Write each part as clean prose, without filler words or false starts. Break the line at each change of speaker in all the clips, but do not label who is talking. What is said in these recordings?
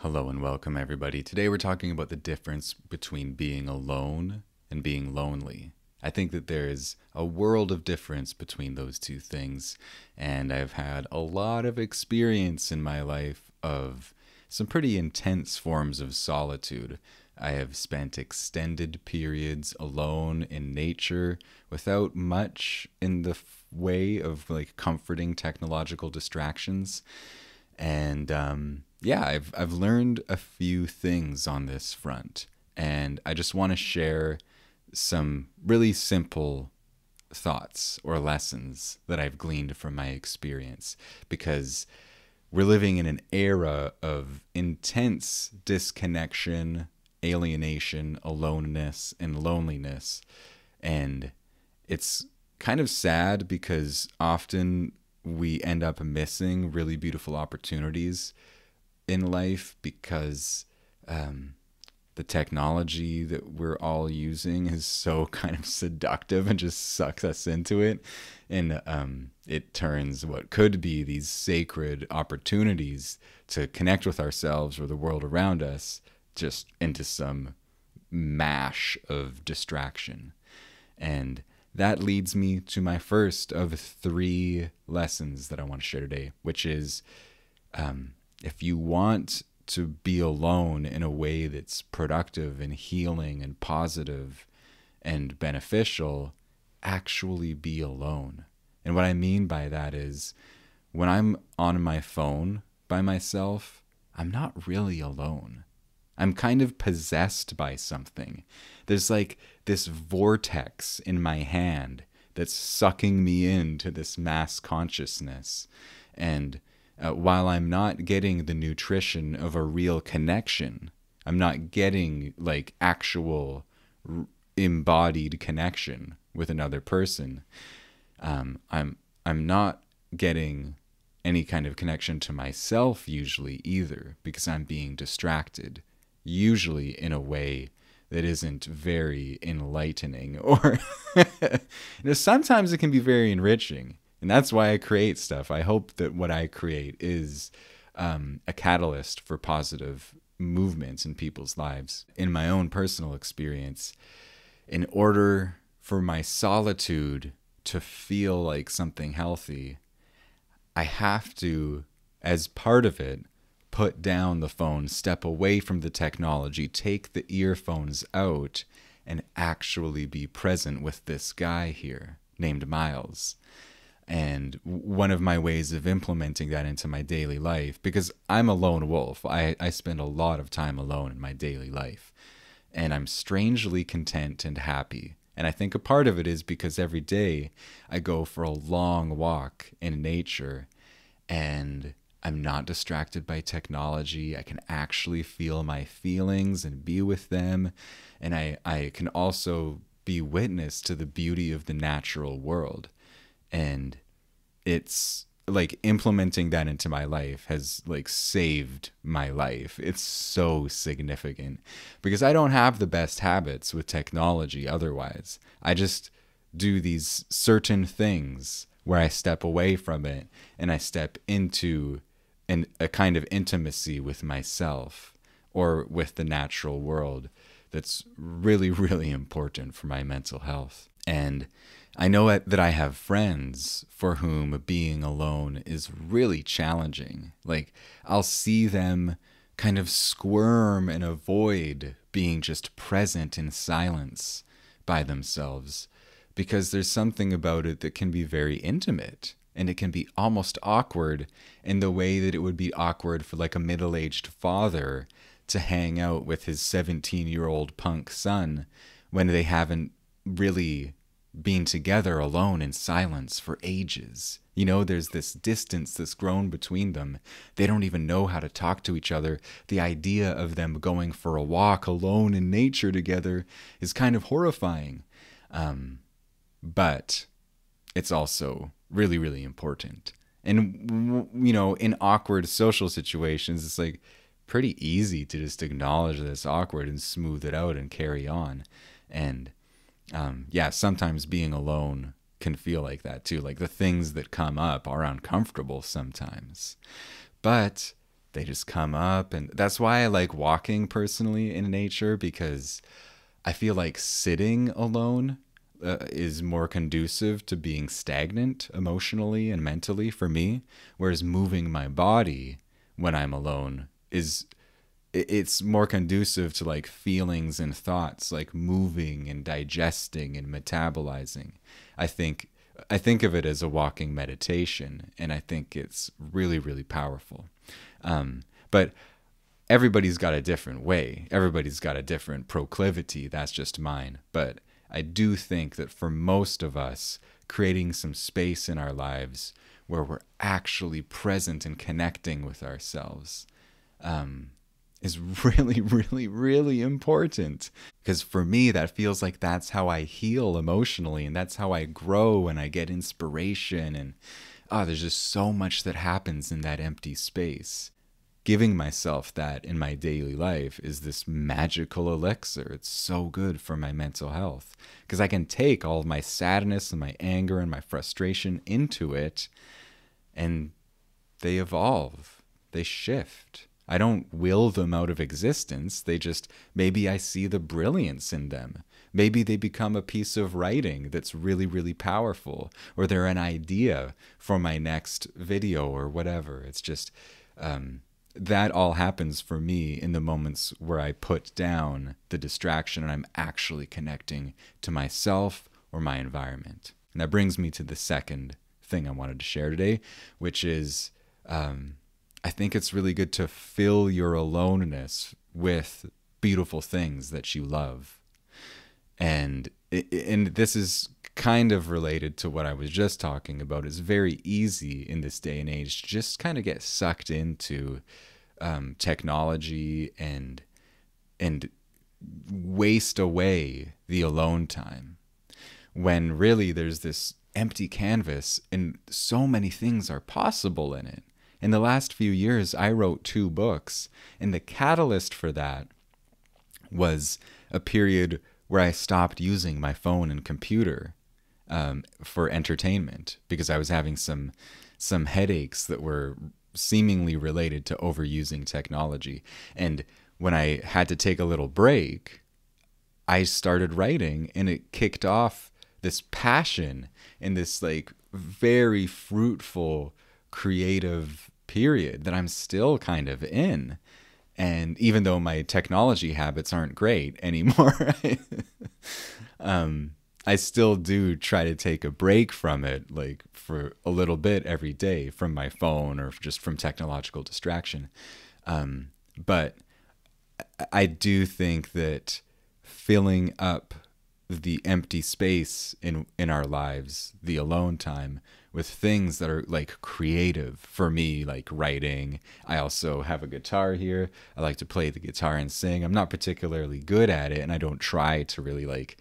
Hello and welcome, everybody. Today we're talking about the difference between being alone and being lonely. I think that there is a world of difference between those two things, and I've had a lot of experience in my life of some pretty intense forms of solitude. I have spent extended periods alone in nature without much in the way of like comforting technological distractions. And yeah, I've learned a few things on this front, and I just want to share some really simple thoughts or lessons that I've gleaned from my experience because we're living in an era of intense disconnection, alienation, aloneness, and loneliness. And it's kind of sad because often we end up missing really beautiful opportunities in life because the technology that we're all using is so kind of seductive and just sucks us into it. And it turns what could be these sacred opportunities to connect with ourselves or the world around us just into some mash of distraction. And that leads me to my first of three lessons that I want to share today, which is if you want to be alone in a way that's productive and healing and positive and beneficial, actually be alone. And what I mean by that is when I'm on my phone by myself, I'm not really alone. I'm kind of possessed by something. There's like this vortex in my hand that's sucking me into this mass consciousness. And while I'm not getting the nutrition of a real connection, I'm not getting like actual embodied connection with another person. I'm not getting any kind of connection to myself usually either because I'm being distracted, usually in a way that isn't very enlightening or sometimes it can be very enriching. And that's why I create stuff. I hope that what I create is a catalyst for positive movements in people's lives. In my own personal experience, in order for my solitude to feel like something healthy, I have to, as part of it, put down the phone, step away from the technology, take the earphones out, and actually be present with this guy here named Miles. And one of my ways of implementing that into my daily life, because I'm a lone wolf, I spend a lot of time alone in my daily life, and I'm strangely content and happy. And I think a part of it is because every day I go for a long walk in nature and I'm not distracted by technology. I can actually feel my feelings and be with them. And I can also be witness to the beauty of the natural world. And it's like implementing that into my life has like saved my life. It's so significant because I don't have the best habits with technology otherwise. I just do these certain things where I step away from it and I step into a kind of intimacy with myself or with the natural world that's really, really important for my mental health. And I know that I have friends for whom being alone is really challenging. Like, I'll see them kind of squirm and avoid being just present in silence by themselves because there's something about it that can be very intimate. And it can be almost awkward in the way that it would be awkward for like a middle-aged father to hang out with his 17-year-old punk son when they haven't really been together alone in silence for ages. You know, there's this distance that's grown between them. They don't even know how to talk to each other. The idea of them going for a walk alone in nature together is kind of horrifying. But it's also really, really important. And, you know, in awkward social situations, it's like pretty easy to just acknowledge that it's awkward and smooth it out and carry on. And yeah, sometimes being alone can feel like that too. Like the things that come up are uncomfortable sometimes. But they just come up. And that's why I like walking personally in nature, because I feel like sitting alone is more conducive to being stagnant emotionally and mentally for me, whereas moving my body when I'm alone is it's more conducive to like feelings and thoughts, like moving and digesting and metabolizing. I think I think of it as a walking meditation, and I think it's really, really powerful. But everybody's got a different way. Everybody's got a different proclivity. That's just mine. But I do think that for most of us, creating some space in our lives where we're actually present and connecting with ourselves is really, really, really important. Because for me, that feels like that's how I heal emotionally, and that's how I grow and I get inspiration. And there's just so much that happens in that empty space. Giving myself that in my daily life is this magical elixir. It's so good for my mental health because I can take all of my sadness and my anger and my frustration into it, and they evolve, they shift. I don't will them out of existence. They just, maybe I see the brilliance in them. Maybe they become a piece of writing that's really, really powerful, or they're an idea for my next video or whatever. It's just, that all happens for me in the moments where I put down the distraction and I'm actually connecting to myself or my environment. And that brings me to the second thing I wanted to share today, which is, I think it's really good to fill your aloneness with beautiful things that you love. And this is kind of related to what I was just talking about. It's very easy in this day and age to just kind of get sucked into technology and waste away the alone time, when really there's this empty canvas and so many things are possible in it. In the last few years, I wrote 2 books, and the catalyst for that was a period where I stopped using my phone and computer for entertainment because I was having some headaches that were seemingly related to overusing technology. And when I had to take a little break, I started writing, and it kicked off this passion and this like very fruitful creative period that I'm still kind of in. And even though my technology habits aren't great anymore, I still do try to take a break from it, like for a little bit every day from my phone or just from technological distraction. But I do think that filling up the empty space in our lives, the alone time, with things that are like creative for me, like writing. I also have a guitar here. I like to play the guitar and sing. I'm not particularly good at it, and I don't try to really like,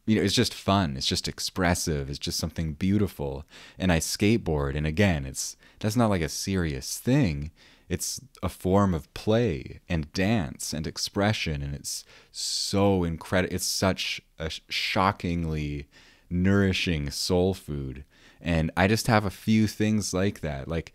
it's just fun. It's just expressive. It's just something beautiful. And I skateboard, and again, that's not like a serious thing. It's a form of play and dance and expression, and it's so incredible. It's such a shockingly nourishing soul food. And I just have a few things like that, like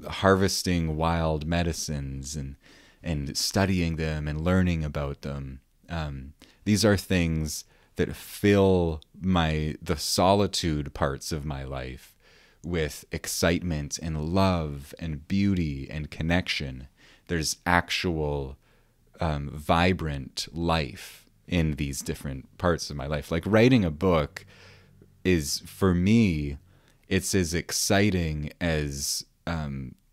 harvesting wild medicines and studying them and learning about them. These are things that fill the solitude parts of my life with excitement and love and beauty and connection. There's actual vibrant life in these different parts of my life. Like writing a book is, for me, it's as exciting as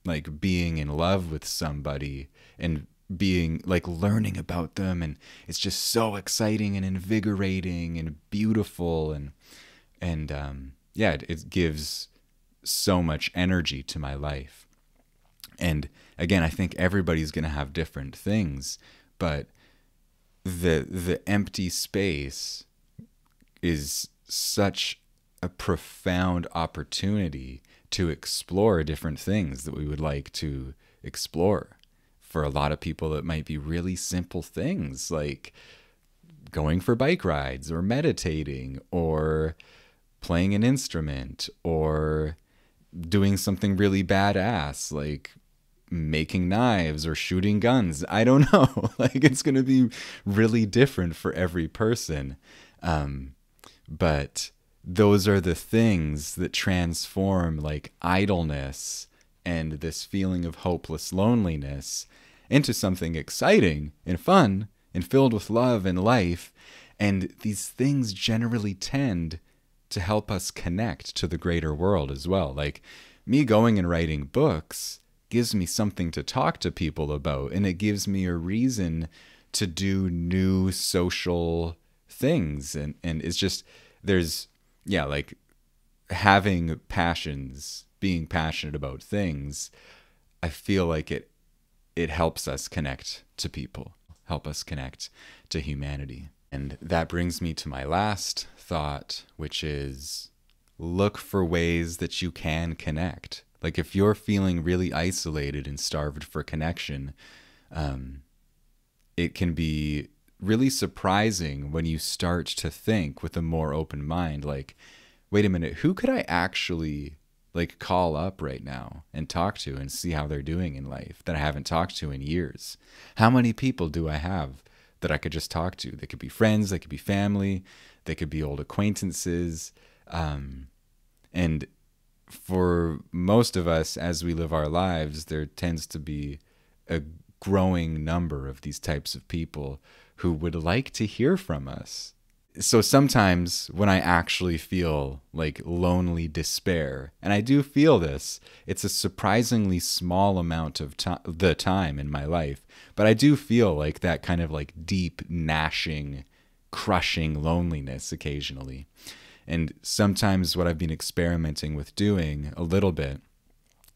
like being in love with somebody and being like learning about them, and it's just so exciting and invigorating and beautiful, and yeah, it gives so much energy to my life. And again, I think everybody's going to have different things, but the empty space is such a profound opportunity to explore different things that we would like to explore. For a lot of people, it might be really simple things like going for bike rides or meditating or playing an instrument or doing something really badass like making knives or shooting guns. I don't know. Like, it's going to be really different for every person. But those are the things that transform like idleness and this feeling of hopeless loneliness into something exciting and fun and filled with love and life. And these things generally tend to help us connect to the greater world as well. Like, me going and writing books gives me something to talk to people about, and it gives me a reason to do new social things. And it's just, there's, yeah, like having passions, being passionate about things, I feel like it helps us connect to people, help us connect to humanity. And that brings me to my last thought, which is look for ways that you can connect. Like, if you're feeling really isolated and starved for connection, it can be really surprising when you start to think with a more open mind, like, wait a minute, who could I actually like call up right now and talk to and see how they're doing in life that I haven't talked to in years? How many people do I have that I could just talk to? They could be friends, they could be family, they could be old acquaintances. And for most of us, as we live our lives, there tends to be a growing number of these types of people who would like to hear from us. So sometimes when I actually feel like lonely despair, and I do feel this, it's a surprisingly small amount of the time in my life, but I do feel like that kind of like deep, gnashing, crushing loneliness occasionally. And sometimes what I've been experimenting with doing a little bit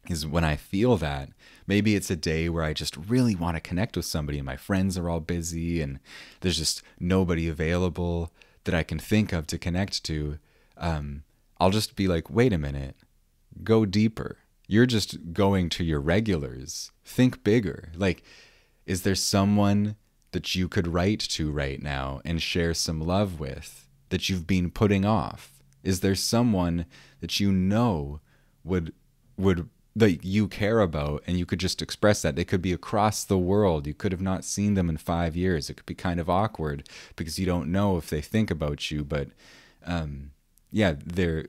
is when I feel that, maybe it's a day where I just really want to connect with somebody and my friends are all busy and there's just nobody available that I can think of to connect to. I'll just be like, wait a minute, go deeper. You're just going to your regulars. Think bigger. Like, is there someone that you could write to right now and share some love with that you've been putting off? Is there someone that you know would that you care about and you could just express that? They could be across the world. You could have not seen them in 5 years. It could be kind of awkward because you don't know if they think about you. But yeah,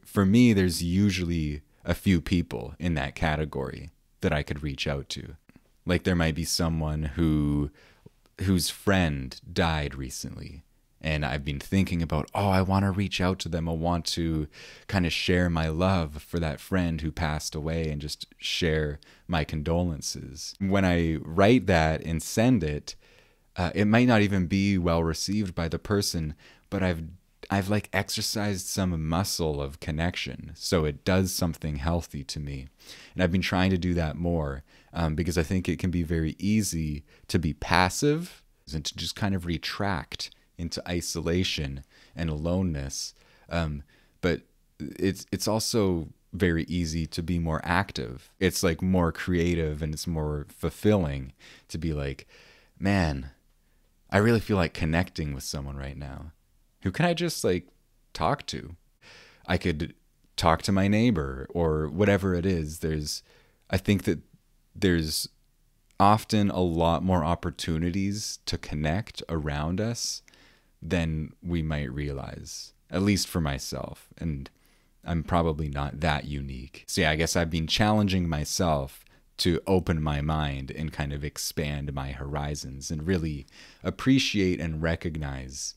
for me, there's usually a few people in that category that I could reach out to. Like, there might be someone whose friend died recently, and I've been thinking about, oh, I want to reach out to them. I want to kind of share my love for that friend who passed away and just share my condolences. When I write that and send it, it might not even be well received by the person, but I've like exercised some muscle of connection, so it does something healthy to me. And I've been trying to do that more because I think it can be very easy to be passive and to just kind of retract into isolation and aloneness. But it's also very easy to be more active. It's like more creative and it's more fulfilling to be like, man, I really feel like connecting with someone right now. Who can I just like talk to? I could talk to my neighbor or whatever it is. I think that there's often a lot more opportunities to connect around us than we might realize, at least for myself. And I'm probably not that unique. So yeah, I guess I've been challenging myself to open my mind and kind of expand my horizons and really appreciate and recognize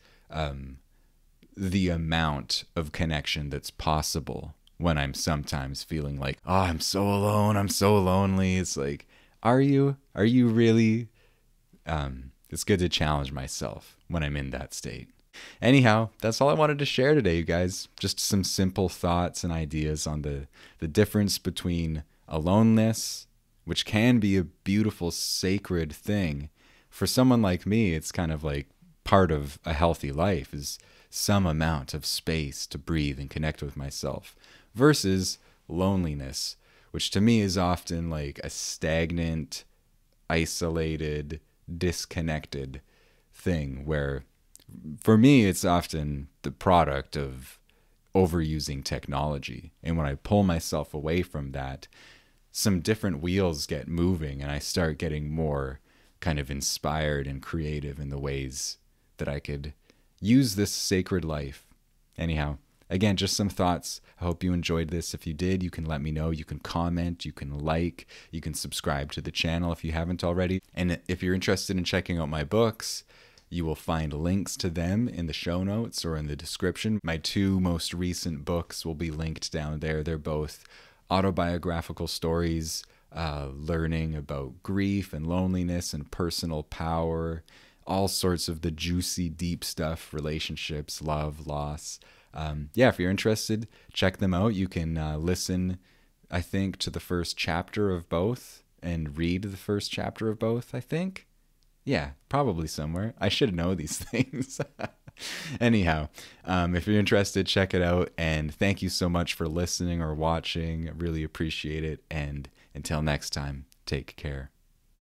the amount of connection that's possible when I'm sometimes feeling like, oh, I'm so alone, I'm so lonely. It's like, are you really? It's good to challenge myself when I'm in that state. Anyhow, that's all I wanted to share today, you guys. Just some simple thoughts and ideas on the difference between aloneness, which can be a beautiful, sacred thing. For someone like me, it's kind of like part of a healthy life is some amount of space to breathe and connect with myself, versus loneliness, which to me is often like a stagnant, isolated, disconnected thing where for me it's often the product of overusing technology. And when I pull myself away from that, some different wheels get moving and I start getting more kind of inspired and creative in the ways that I could use this sacred life. Anyhow, again, just some thoughts. I hope you enjoyed this. If you did, you can let me know. You can comment, you can like, you can subscribe to the channel if you haven't already. And if you're interested in checking out my books, you will find links to them in the show notes or in the description. My 2 most recent books will be linked down there. They're both autobiographical stories, learning about grief and loneliness and personal power, all sorts of the juicy, deep stuff, relationships, love, loss. If you're interested, check them out. You can listen, I think, to the first chapter of both and read the first chapter of both, I think. Yeah, probably somewhere. I should know these things. Anyhow, if you're interested, check it out. And thank you so much for listening or watching. I really appreciate it. And until next time, take care.